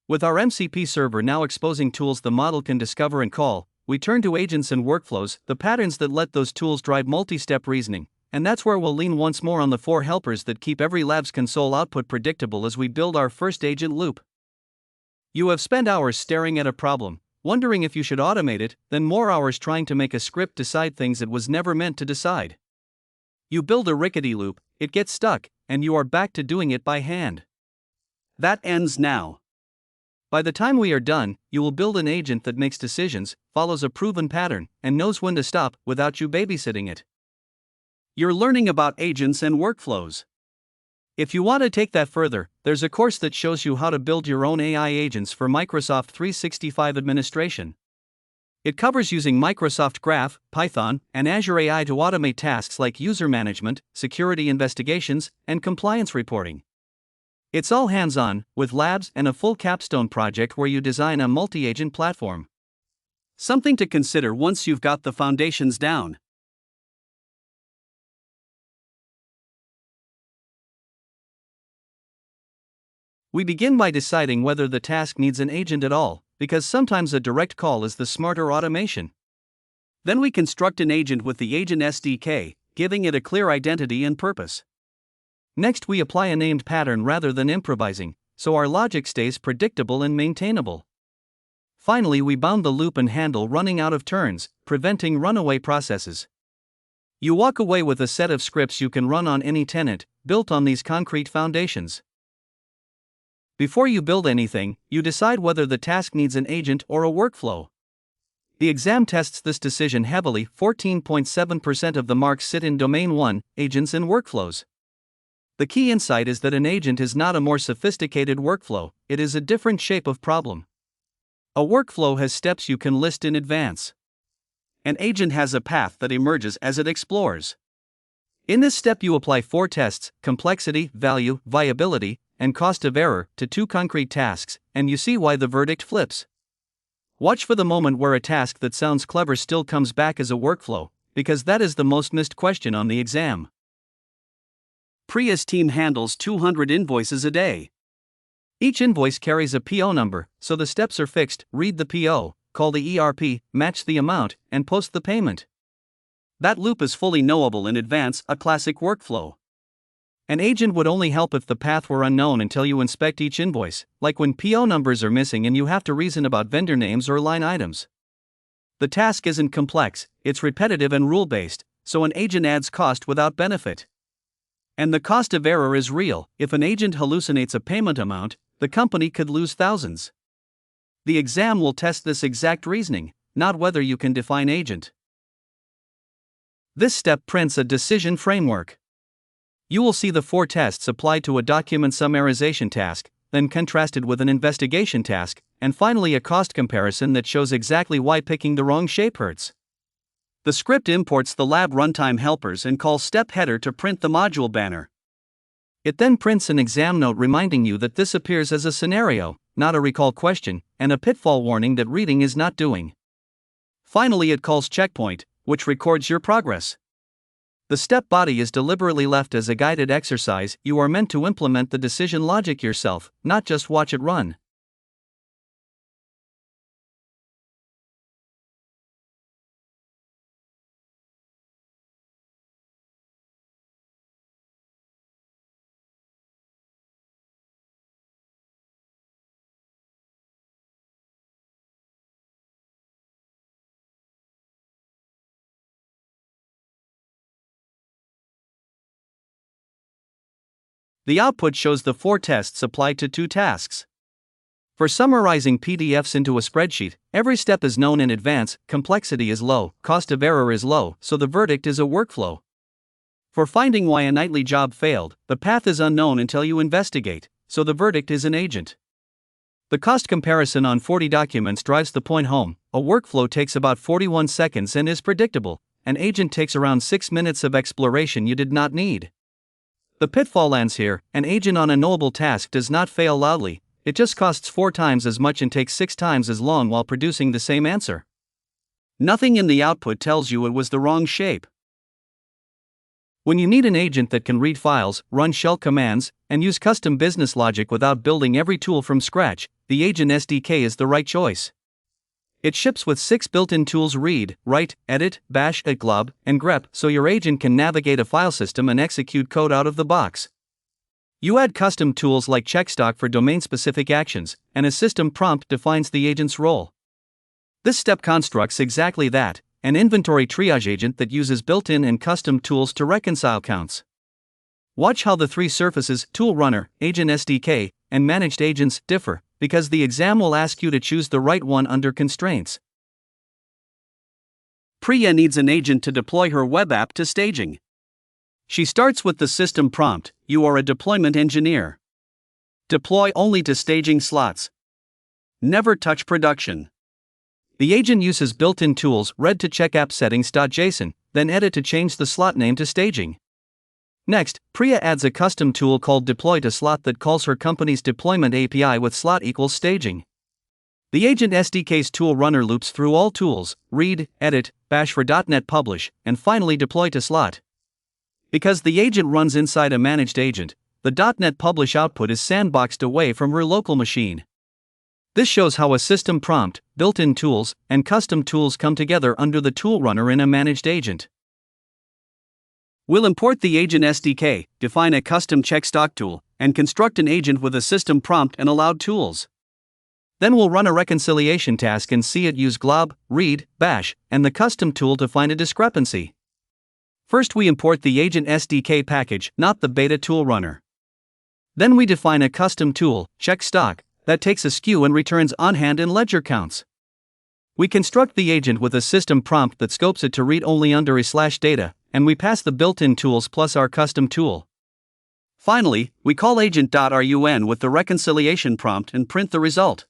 With our MCP server now exposing tools the model can discover and call, we turn to agents and workflows, the patterns that let those tools drive multi-step reasoning, and that's where we'll lean once more on the 4 helpers that keep every lab's console output predictable as we build our first agent loop. You have spent hours staring at a problem, wondering if you should automate it, then more hours trying to make a script decide things it was never meant to decide. You build a rickety loop, it gets stuck, and you are back to doing it by hand. That ends now. By the time we are done, you will build an agent that makes decisions, follows a proven pattern, and knows when to stop without you babysitting it. You're learning about agents and workflows. If you want to take that further, there's a course that shows you how to build your own AI agents for Microsoft 365 administration. It covers using Microsoft Graph, Python, and Azure AI to automate tasks like user management, security investigations, and compliance reporting. It's all hands-on, with labs and a full capstone project where you design a multi-agent platform. Something to consider once you've got the foundations down. We begin by deciding whether the task needs an agent at all, because sometimes a direct call is the smarter automation. Then we construct an agent with the agent SDK, giving it a clear identity and purpose. Next, we apply a named pattern rather than improvising, so our logic stays predictable and maintainable. Finally, we bound the loop and handle running out of turns, preventing runaway processes. You walk away with a set of scripts you can run on any tenant, built on these concrete foundations. Before you build anything, you decide whether the task needs an agent or a workflow. The exam tests this decision heavily. 14.7% of the marks sit in Domain 1, agents and workflows. The key insight is that an agent is not a more sophisticated workflow, it is a different shape of problem. A workflow has steps you can list in advance. An agent has a path that emerges as it explores. In this step, you apply 4 tests: complexity, value, viability, and cost of error, to 2 concrete tasks, and you see why the verdict flips. Watch for the moment where a task that sounds clever still comes back as a workflow, because that is the most missed question on the exam. Priya's team handles 200 invoices a day. Each invoice carries a PO number, so the steps are fixed: read the PO, call the ERP, match the amount, and post the payment. That loop is fully knowable in advance, a classic workflow. An agent would only help if the path were unknown until you inspect each invoice, like when PO numbers are missing and you have to reason about vendor names or line items. The task isn't complex, it's repetitive and rule-based, so an agent adds cost without benefit. And the cost of error is real. If an agent hallucinates a payment amount, the company could lose thousands. The exam will test this exact reasoning, not whether you can define agent. This step prints a decision framework. You will see the 4 tests applied to a document summarization task, then contrasted with an investigation task, and finally a cost comparison that shows exactly why picking the wrong shape hurts. The script imports the lab runtime helpers and calls step header to print the module banner. It then prints an exam note reminding you that this appears as a scenario, not a recall question, and a pitfall warning that reading is not doing. Finally, it calls checkpoint, which records your progress. The step body is deliberately left as a guided exercise. You are meant to implement the decision logic yourself, not just watch it run. The output shows the 4 tests applied to 2 tasks. For summarizing PDFs into a spreadsheet, every step is known in advance, complexity is low, cost of error is low, so the verdict is a workflow. For finding why a nightly job failed, the path is unknown until you investigate, so the verdict is an agent. The cost comparison on 40 documents drives the point home. A workflow takes about 41 seconds and is predictable. An agent takes around 6 minutes of exploration you did not need. The pitfall lands here: an agent on a knowable task does not fail loudly, it just costs 4 times as much and takes 6 times as long while producing the same answer. Nothing in the output tells you it was the wrong shape. When you need an agent that can read files, run shell commands, and use custom business logic without building every tool from scratch, the Agent SDK is the right choice. It ships with 6 built-in tools: read, write, edit, bash, glob, and grep, so your agent can navigate a file system and execute code out of the box. You add custom tools like checkstock for domain-specific actions, and a system prompt defines the agent's role. This step constructs exactly that, an inventory triage agent that uses built-in and custom tools to reconcile counts. Watch how the three surfaces, Tool Runner, Agent SDK, and Managed Agents, differ, because the exam will ask you to choose the right one under constraints. Priya needs an agent to deploy her web app to staging. She starts with the system prompt: you are a deployment engineer. Deploy only to staging slots. Never touch production. The agent uses built-in tools: read to check app settings.json, then edit to change the slot name to staging. Next, Priya adds a custom tool called deploy to slot that calls her company's deployment API with slot equals staging. The Agent SDK's tool runner loops through all tools: read, edit, bash for .NET Publish, and finally deploy to slot. Because the agent runs inside a managed agent, the .NET Publish output is sandboxed away from her local machine. This shows how a system prompt, built-in tools, and custom tools come together under the tool runner in a managed agent. We'll import the Agent SDK, define a custom checkstock tool, and construct an agent with a system prompt and allowed tools. Then we'll run a reconciliation task and see it use glob, read, bash, and the custom tool to find a discrepancy. First we import the Agent SDK package, not the beta tool runner. Then we define a custom tool, checkstock, that takes a SKU and returns on-hand and ledger counts. We construct the agent with a system prompt that scopes it to read only under /data, and we pass the built-in tools plus our custom tool. Finally, we call agent.run with the reconciliation prompt and print the result.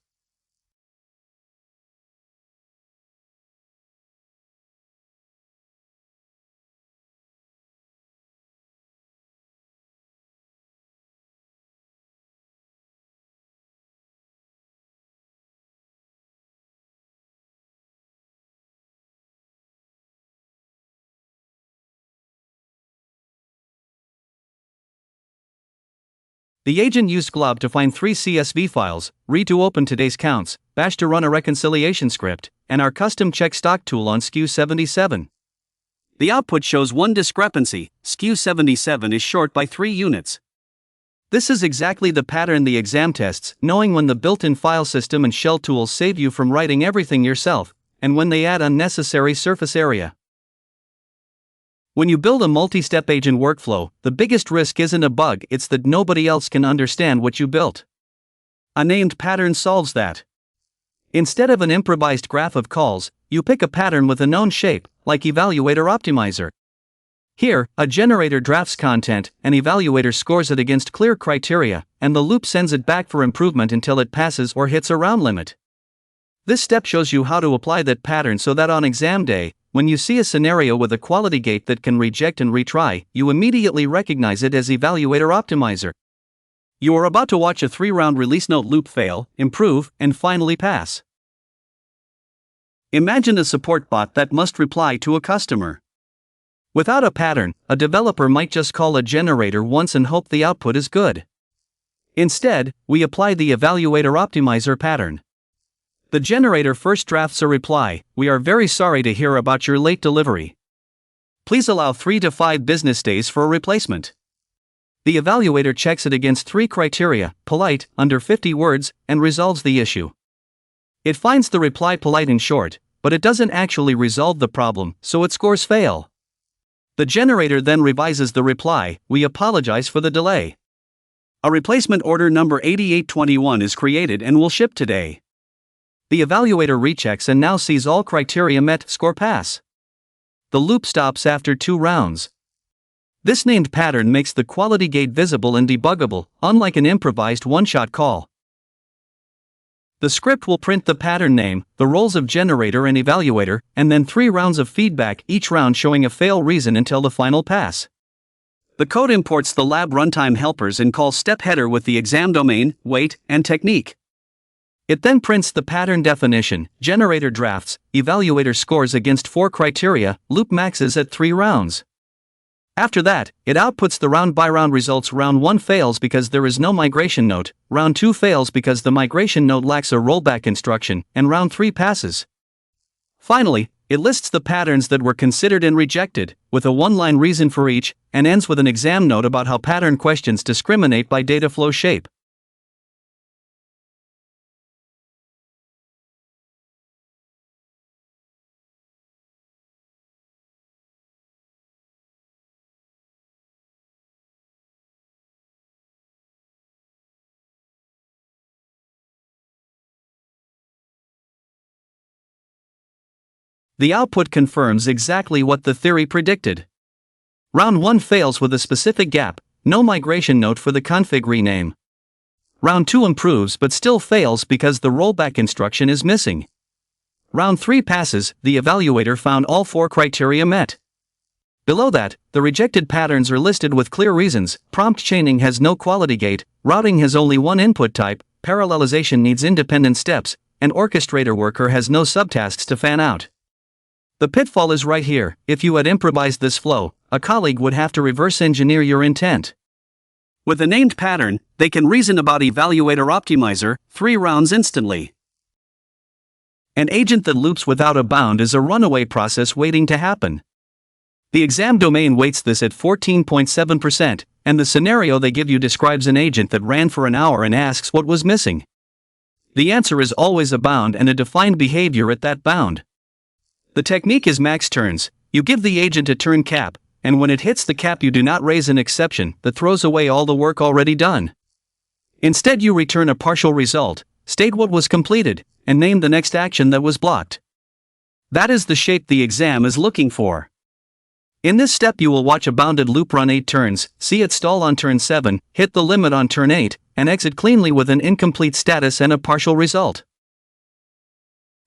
The agent used glob to find 3 CSV files: read to open today's counts, bash to run a reconciliation script, and our custom checkstock tool on SKU 77. The output shows one discrepancy: SKU 77 is short by 3 units. This is exactly the pattern the exam tests, knowing when the built-in file system and shell tools save you from writing everything yourself, and when they add unnecessary surface area. When you build a multi-step agent workflow, the biggest risk isn't a bug, it's that nobody else can understand what you built. A named pattern solves that. Instead of an improvised graph of calls, you pick a pattern with a known shape, like Evaluator Optimizer. Here, a generator drafts content, an evaluator scores it against clear criteria, and the loop sends it back for improvement until it passes or hits a round limit. This step shows you how to apply that pattern so that on exam day, when you see a scenario with a quality gate that can reject and retry, you immediately recognize it as Evaluator Optimizer. You are about to watch a 3-round release note loop fail, improve, and finally pass. Imagine a support bot that must reply to a customer. Without a pattern, a developer might just call a generator once and hope the output is good. Instead, we apply the Evaluator Optimizer pattern. The generator first drafts a reply: we are very sorry to hear about your late delivery. Please allow 3 to 5 business days for a replacement. The evaluator checks it against 3 criteria: polite, under 50 words, and resolves the issue. It finds the reply polite and short, but it doesn't actually resolve the problem, so it scores fail. The generator then revises the reply: we apologize for the delay. A replacement order number 8821 is created and will ship today. The evaluator rechecks and now sees all criteria met, score pass. The loop stops after 2 rounds. This named pattern makes the quality gate visible and debuggable, unlike an improvised one-shot call. The script will print the pattern name, the roles of generator and evaluator, and then 3 rounds of feedback, each round showing a fail reason until the final pass. The code imports the lab runtime helpers and calls step header with the exam domain, weight, and technique. It then prints the pattern definition: generator drafts, evaluator scores against 4 criteria, loop maxes at 3 rounds. After that, it outputs the round-by-round results. Round 1 fails because there is no migration note, round 2 fails because the migration note lacks a rollback instruction, and round 3 passes. Finally, it lists the patterns that were considered and rejected, with a one-line reason for each, and ends with an exam note about how pattern questions discriminate by data flow shape. The output confirms exactly what the theory predicted. Round 1 fails with a specific gap, no migration note for the config rename. Round 2 improves but still fails because the rollback instruction is missing. Round 3 passes, the evaluator found all 4 criteria met. Below that, the rejected patterns are listed with clear reasons. Prompt chaining has no quality gate, routing has only one input type, parallelization needs independent steps, and orchestrator worker has no subtasks to fan out. The pitfall is right here. If you had improvised this flow, a colleague would have to reverse engineer your intent. With a named pattern, they can reason about evaluator optimizer 3 rounds instantly. An agent that loops without a bound is a runaway process waiting to happen. The exam domain weights this at 14.7%, and the scenario they give you describes an agent that ran for an hour and asks what was missing. The answer is always a bound and a defined behavior at that bound. The technique is max turns. You give the agent a turn cap, and when it hits the cap you do not raise an exception that throws away all the work already done. Instead you return a partial result, state what was completed, and name the next action that was blocked. That is the shape the exam is looking for. In this step you will watch a bounded loop run 8 turns, see it stall on turn 7, hit the limit on turn 8, and exit cleanly with an incomplete status and a partial result.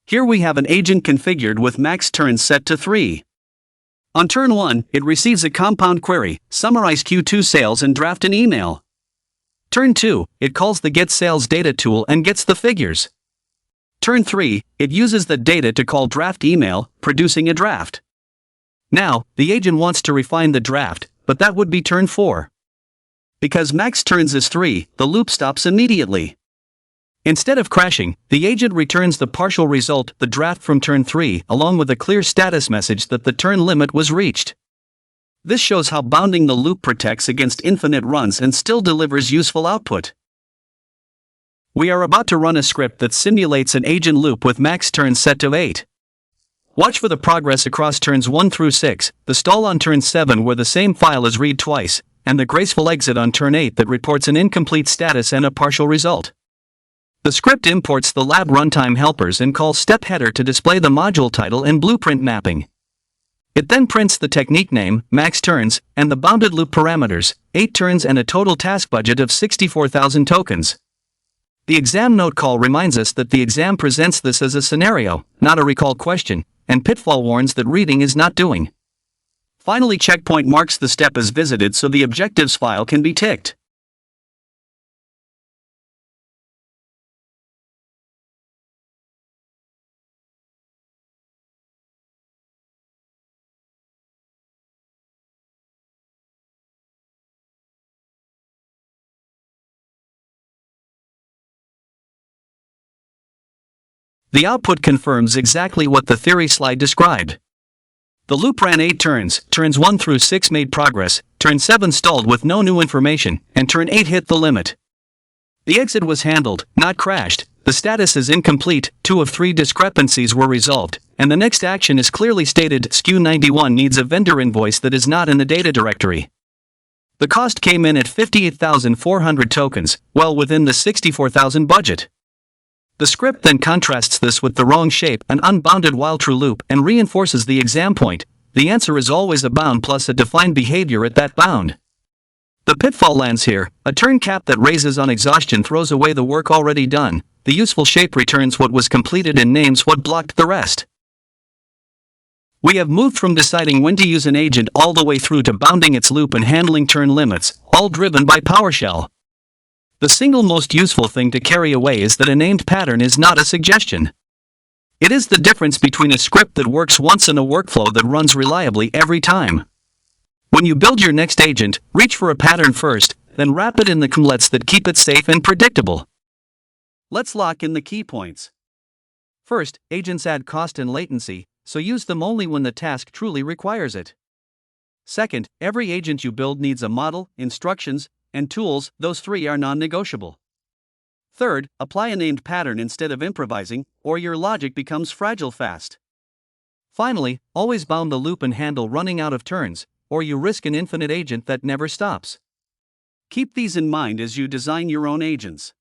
Here we have an agent configured with max turns set to 3. On turn 1, it receives a compound query, summarize Q2 sales and draft an email. Turn 2, it calls the get sales data tool and gets the figures. Turn 3, it uses the data to call draft email, producing a draft. Now, the agent wants to refine the draft, but that would be turn 4. Because max turns is 3, the loop stops immediately. Instead of crashing, the agent returns the partial result, the draft from turn 3, along with a clear status message that the turn limit was reached. This shows how bounding the loop protects against infinite runs and still delivers useful output. We are about to run a script that simulates an agent loop with max turns set to 8. Watch for the progress across turns 1 through 6, the stall on turn 7 where the same file is read twice, and the graceful exit on turn 8 that reports an incomplete status and a partial result. The script imports the lab runtime helpers and calls step header to display the module title and blueprint mapping. It then prints the technique name, max turns, and the bounded loop parameters, 8 turns and a total task budget of 64,000 tokens. The exam note call reminds us that the exam presents this as a scenario, not a recall question, and pitfall warns that reading is not doing. Finally, checkpoint marks the step as visited so the objectives file can be ticked. The output confirms exactly what the theory slide described. The loop ran 8 turns, turns 1 through 6 made progress, turn 7 stalled with no new information, and turn 8 hit the limit. The exit was handled, not crashed, the status is incomplete, 2 of 3 discrepancies were resolved, and the next action is clearly stated. SKU91 needs a vendor invoice that is not in the data directory. The cost came in at 58,400 tokens, well within the 64,000 budget. The script then contrasts this with the wrong shape, an unbounded while true loop, and reinforces the exam point. The answer is always a bound plus a defined behavior at that bound. The pitfall lands here. A turn cap that raises on exhaustion throws away the work already done. The useful shape returns what was completed and names what blocked the rest. We have moved from deciding when to use an agent all the way through to bounding its loop and handling turn limits, all driven by PowerShell. The single most useful thing to carry away is that a named pattern is not a suggestion. It is the difference between a script that works once and a workflow that runs reliably every time. When you build your next agent, reach for a pattern first, then wrap it in the templates that keep it safe and predictable. Let's lock in the key points. First, agents add cost and latency, so use them only when the task truly requires it. Second, every agent you build needs a model, instructions, and tools. Those three are non-negotiable. Third, apply a named pattern instead of improvising, or your logic becomes fragile fast. Finally, always bound the loop and handle running out of turns, or you risk an infinite agent that never stops. Keep these in mind as you design your own agents.